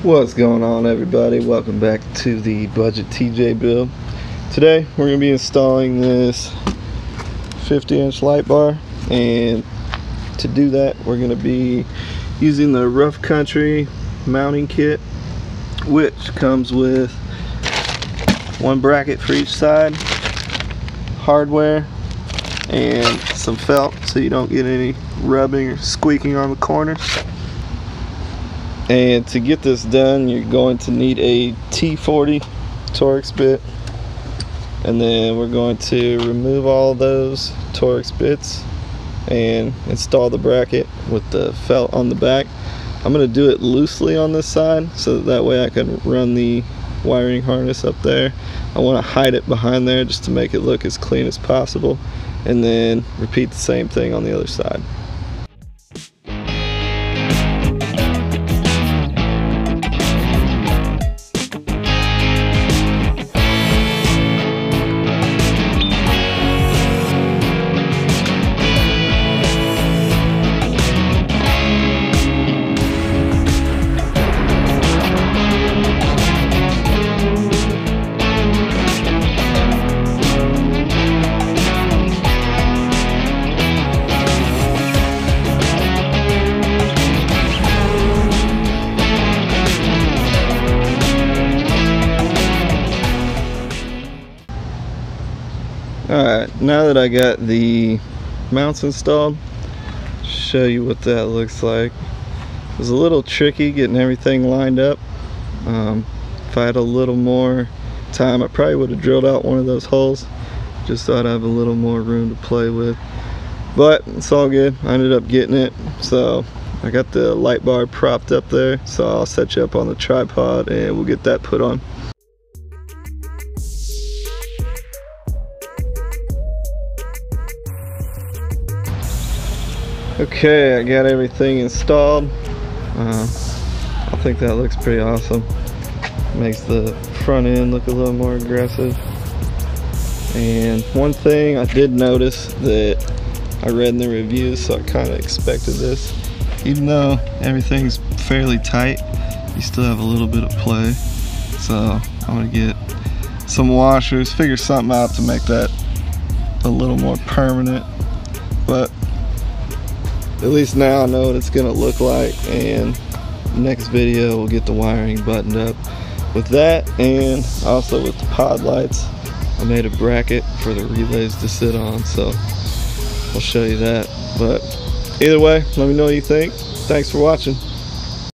What's going on, everybody? Welcome back to the Budget TJ build. Today we're going to be installing this 50-inch light bar, and to do that we're going to be using the Rough Country mounting kit, which comes with one bracket for each side, hardware, and some felt so you don't get any rubbing or squeaking on the corners. And to get this done, you're going to need a T40 Torx bit, and then we're going to remove all those Torx bits and install the bracket with the felt on the back. I'm going to do it loosely on this side so that way I can run the wiring harness up there. I want to hide it behind there just to make it look as clean as possible, and then repeat the same thing on the other side. Alright, now that I got the mounts installed, show you what that looks like. It was a little tricky getting everything lined up. If I had a little more time, I probably would have drilled out one of those holes. Just thought I'd have a little more room to play with. But it's all good. I ended up getting it. So I got the light bar propped up there. So I'll set you up on the tripod and we'll get that put on. Okay, I got everything installed. I think that looks pretty awesome. Makes the front end look a little more aggressive. And one thing I did notice that I read in the reviews, so I kind of expected this. Even though everything's fairly tight, you still have a little bit of play. So I'm gonna get some washers, figure something out to make that a little more permanent. But at least now I know what it's gonna look like, and next video we'll get the wiring buttoned up with that, and also with the pod lights. I made a bracket for the relays to sit on, so I'll show you that. But either way, let me know what you think. Thanks for watching.